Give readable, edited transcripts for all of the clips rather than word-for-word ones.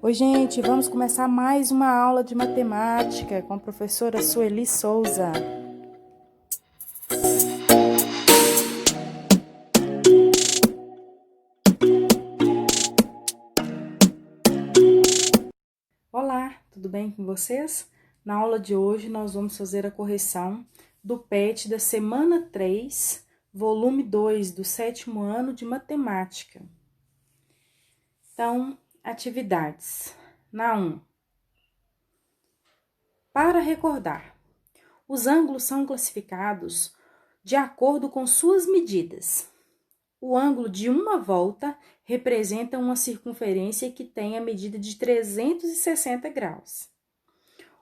Oi, gente, vamos começar mais uma aula de matemática com a professora Sueli Souza. Olá, tudo bem com vocês? Na aula de hoje, nós vamos fazer a correção do PET da semana 3, volume 2 do 7º ano de matemática. Então, atividades. Na 1. Para recordar, os ângulos são classificados de acordo com suas medidas. O ângulo de uma volta representa uma circunferência que tem a medida de 360 graus.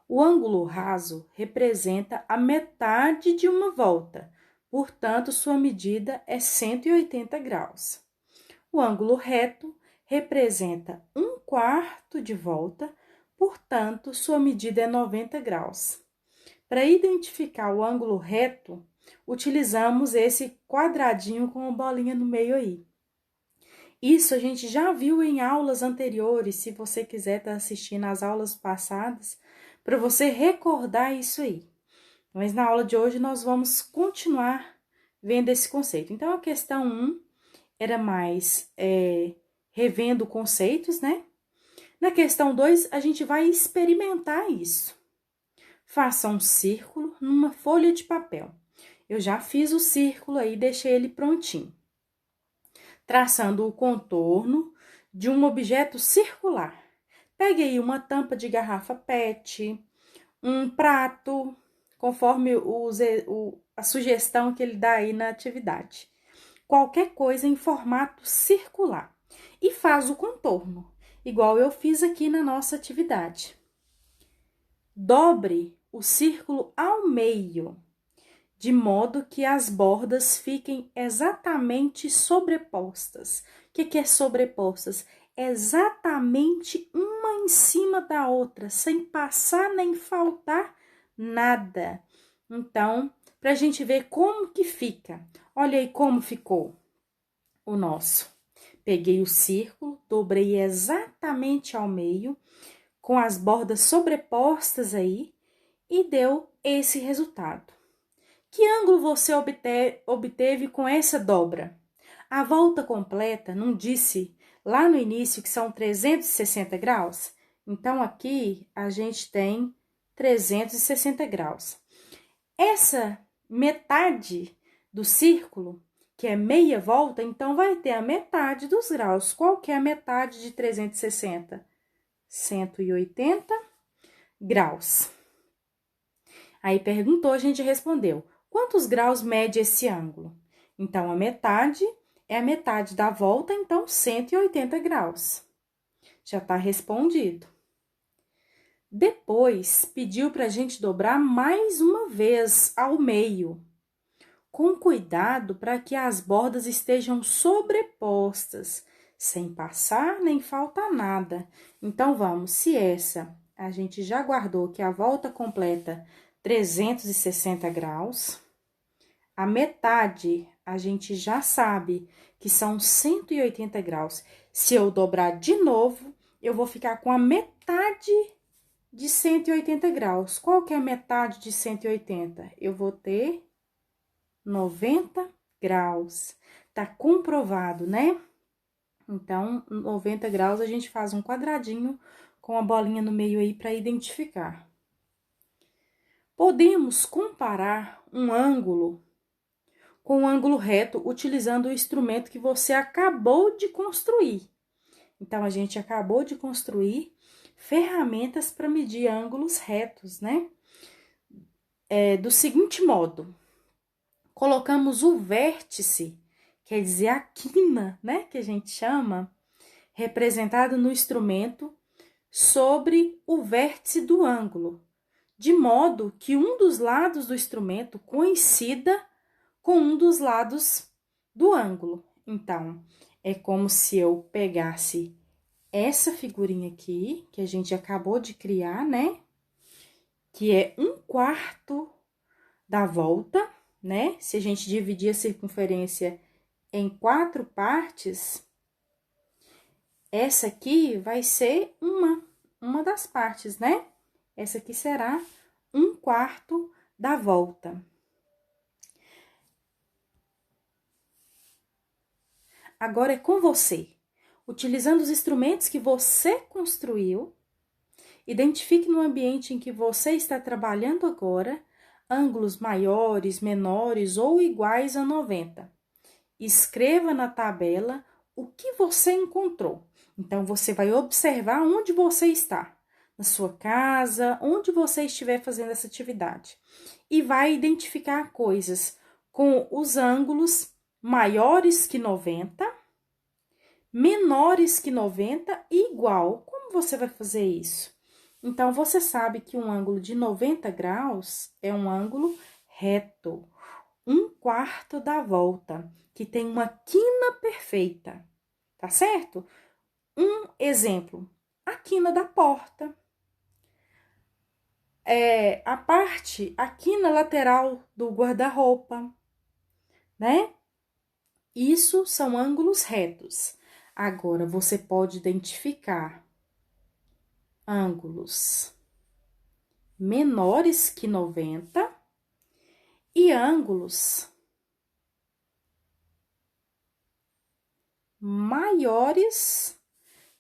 O ângulo raso representa a metade de uma volta, portanto, sua medida é 180 graus. O ângulo reto representa 1/4 de volta, portanto, sua medida é 90 graus. Para identificar o ângulo reto, utilizamos esse quadradinho com a bolinha no meio aí. Isso a gente já viu em aulas anteriores, se você quiser estar assistindo às aulas passadas, para você recordar isso aí. Mas na aula de hoje nós vamos continuar vendo esse conceito. Então, a questão 1 era mais revendo conceitos, né? Na questão 2, a gente vai experimentar isso. Faça um círculo numa folha de papel. Eu já fiz o círculo aí, deixei ele prontinho. Traçando o contorno de um objeto circular. Pegue aí uma tampa de garrafa PET, um prato, conforme a sugestão que ele dá aí na atividade. Qualquer coisa em formato circular. E faz o contorno, igual eu fiz aqui na nossa atividade. Dobre o círculo ao meio, de modo que as bordas fiquem exatamente sobrepostas. O que é sobrepostas? Exatamente uma em cima da outra, sem passar nem faltar nada. Então, para a gente ver como que fica. Olha aí como ficou o nosso. Peguei o círculo, dobrei exatamente ao meio, com as bordas sobrepostas aí, e deu esse resultado. Que ângulo você obteve com essa dobra? A volta completa, não disse lá no início que são 360 graus? Então, aqui a gente tem 360 graus. Essa metade do círculo, que é meia volta, então vai ter a metade dos graus. Qual que é a metade de 360? 180 graus. Aí perguntou, a gente respondeu. Quantos graus mede esse ângulo? Então, a metade é a metade da volta, então 180 graus. Já está respondido. Depois, pediu para a gente dobrar mais uma vez ao meio, com cuidado para que as bordas estejam sobrepostas, sem passar nem faltar nada. Então, vamos, se essa a gente já guardou que a volta completa 360 graus, a metade a gente já sabe que são 180 graus. Se eu dobrar de novo, eu vou ficar com a metade de 180 graus. Qual que é a metade de 180? Eu vou ter 90 graus. Tá comprovado, né? Então, 90 graus a gente faz um quadradinho com a bolinha no meio aí para identificar. Podemos comparar um ângulo com um ângulo reto utilizando o instrumento que você acabou de construir. Então, a gente acabou de construir ferramentas para medir ângulos retos, né? Do seguinte modo, colocamos o vértice, quer dizer, a quina, né? Que a gente chama, representado no instrumento, sobre o vértice do ângulo, de modo que um dos lados do instrumento coincida com um dos lados do ângulo. Então, é como se eu pegasse essa figurinha aqui, que a gente acabou de criar, né? Que é 1/4 da volta, né? Se a gente dividir a circunferência em 4 partes, essa aqui vai ser uma das partes, né? Essa aqui será 1/4 da volta. Agora é com você. Utilizando os instrumentos que você construiu, identifique no ambiente em que você está trabalhando agora, ângulos maiores, menores ou iguais a 90. Escreva na tabela o que você encontrou. Então, você vai observar onde você está, na sua casa, onde você estiver fazendo essa atividade. E vai identificar coisas com os ângulos maiores que 90, menores que 90 e igual. Como você vai fazer isso? Então, você sabe que um ângulo de 90 graus é um ângulo reto, 1/4 da volta, que tem uma quina perfeita, tá certo? Um exemplo, a quina da porta. A quina lateral do guarda-roupa, né? Isso são ângulos retos. Agora, você pode identificar ângulos menores que 90 e ângulos maiores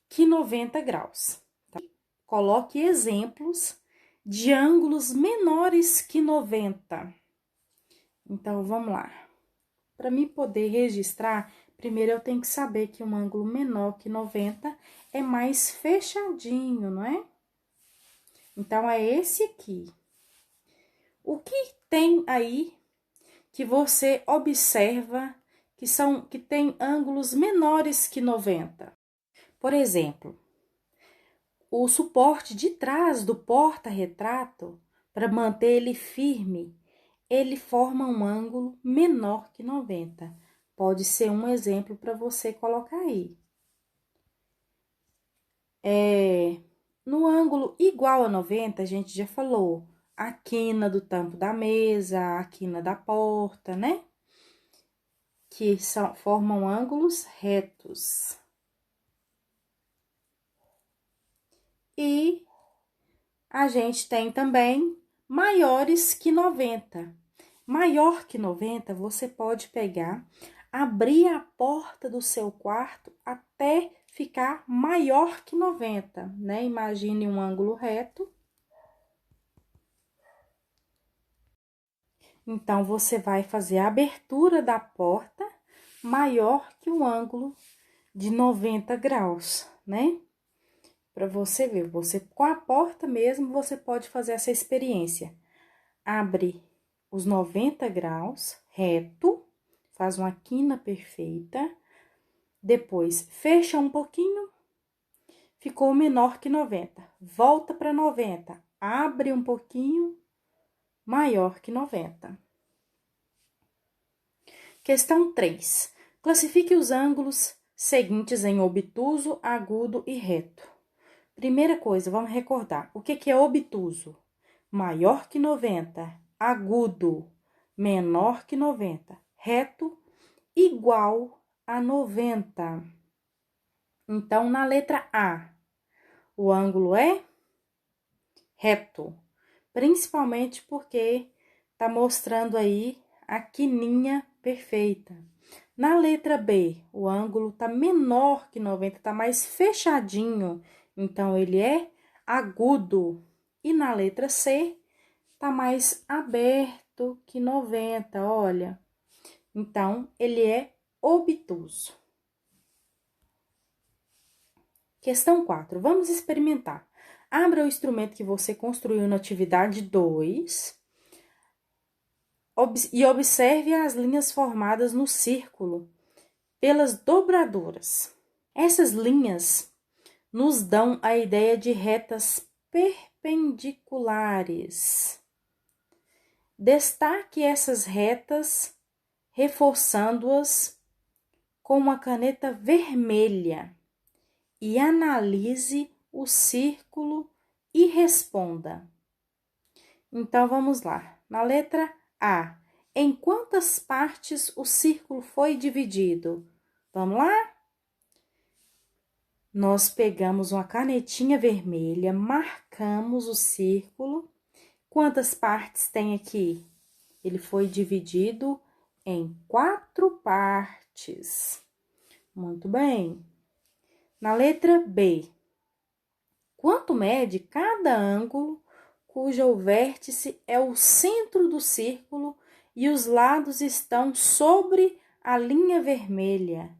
que 90 graus. Tá? Coloque exemplos de ângulos menores que 90. Então, vamos lá. Para mim poder registrar, primeiro eu tenho que saber que um ângulo menor que 90 é mais fechadinho, não é? Então, é esse aqui. O que tem aí que você observa que tem ângulos menores que 90? Por exemplo, o suporte de trás do porta-retrato, para manter ele firme, ele forma um ângulo menor que 90. Pode ser um exemplo para você colocar aí. No ângulo igual a 90, a gente já falou, a quina do tampo da mesa, a quina da porta, né? Que formam ângulos retos. E a gente tem também maiores que 90. Maior que 90, você pode pegar, abrir a porta do seu quarto até ficar maior que 90, né? Imagine um ângulo reto. Então, você vai fazer a abertura da porta maior que o ângulo de 90 graus, né? Para você ver, você com a porta mesmo, você pode fazer essa experiência. Abre os 90 graus reto, faz uma quina perfeita, depois fecha um pouquinho, ficou menor que 90, volta para 90, abre um pouquinho, maior que 90. Questão 3. Classifique os ângulos seguintes em obtuso, agudo e reto. Primeira coisa, vamos recordar, o que é obtuso? Maior que 90, agudo, menor que 90, reto, igual a 90. Então, na letra A, o ângulo é reto, principalmente porque tá mostrando aí a quininha perfeita. Na letra B, o ângulo tá menor que 90, tá mais fechadinho, então ele é agudo. E na letra C, tá mais aberto que 90, olha. Então, ele é obtuso. Questão 4. Vamos experimentar. Abra o instrumento que você construiu na atividade 2 e observe as linhas formadas no círculo pelas dobraduras. Essas linhas nos dão a ideia de retas perpendiculares. Destaque essas retas, reforçando-as com uma caneta vermelha e analise o círculo e responda. Então, vamos lá. Na letra A, em quantas partes o círculo foi dividido? Vamos lá? Nós pegamos uma canetinha vermelha, marcamos o círculo. Quantas partes tem aqui? Ele foi dividido em 4 partes. Muito bem. Na letra B, quanto mede cada ângulo cujo vértice é o centro do círculo e os lados estão sobre a linha vermelha?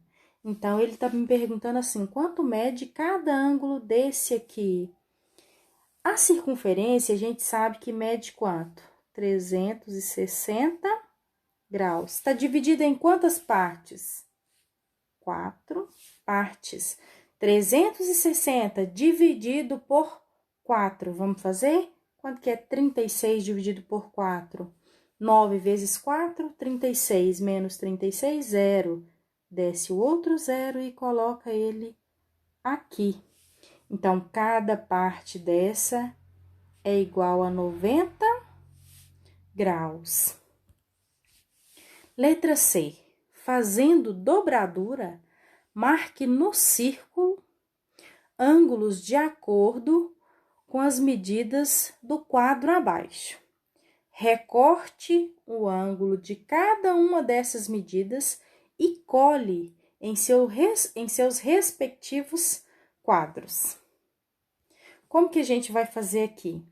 Então, ele está me perguntando assim, quanto mede cada ângulo desse aqui? A circunferência, a gente sabe que mede quanto? 360 graus. Está dividida em quantas partes? 4 partes. 360 dividido por 4. Vamos fazer? Quanto que é 36 dividido por 4? 9 vezes 4, 36. Menos 36, 0. Desce o outro 0 e coloca ele aqui. Então, cada parte dessa é igual a 90 graus. Letra C. Fazendo dobradura, marque no círculo ângulos de acordo com as medidas do quadro abaixo. Recorte o ângulo de cada uma dessas medidas e cole em seus respectivos quadros. Como que a gente vai fazer aqui?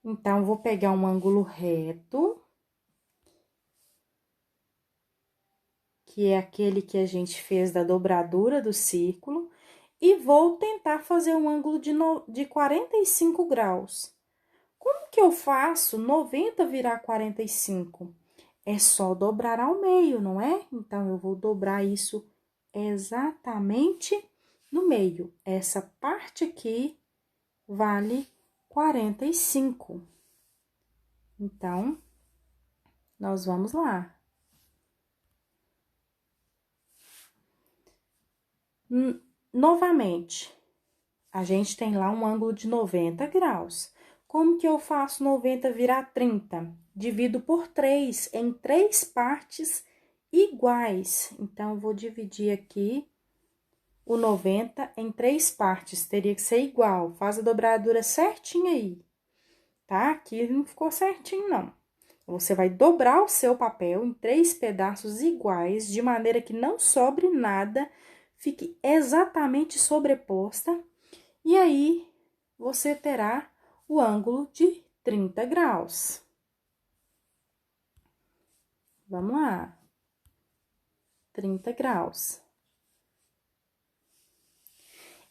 Então, vou pegar um ângulo reto, que é aquele que a gente fez da dobradura do círculo, e vou tentar fazer um ângulo de 45 graus. Como que eu faço 90 virar 45? É só dobrar ao meio, não é? Então, eu vou dobrar isso exatamente no meio. Essa parte aqui vale 45. Então, nós vamos lá. Novamente, a gente tem lá um ângulo de 90 graus. Como que eu faço 90 virar 30? Divido por 3, em 3 partes iguais. Então, eu vou dividir aqui o 90 em 3 partes. Teria que ser igual. Faz a dobradura certinha aí, tá? Aqui não ficou certinho, não. Você vai dobrar o seu papel em 3 pedaços iguais, de maneira que não sobre nada, fique exatamente sobreposta, e aí você terá o ângulo de 30 graus. Vamos lá. 30 graus.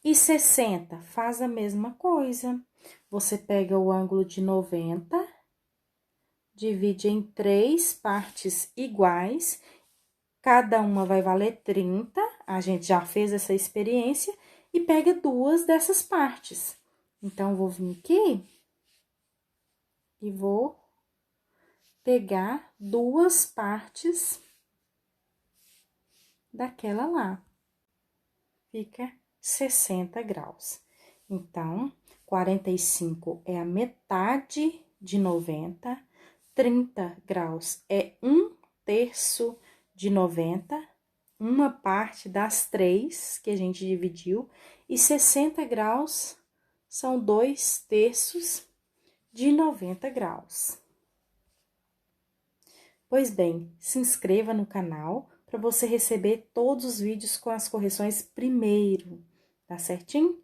E 60, faz a mesma coisa. Você pega o ângulo de 90, divide em 3 partes iguais, cada uma vai valer 30, a gente já fez essa experiência, e pega 2 dessas partes. Então, vou vir aqui e vou pegar 2 partes daquela lá. Fica 60 graus. Então, 45 é a metade de 90, 30 graus é 1/3 de 90, uma parte das 3 que a gente dividiu, e 60 graus são 2/3 de 90 graus. Pois bem, se inscreva no canal para você receber todos os vídeos com as correções primeiro, tá certinho?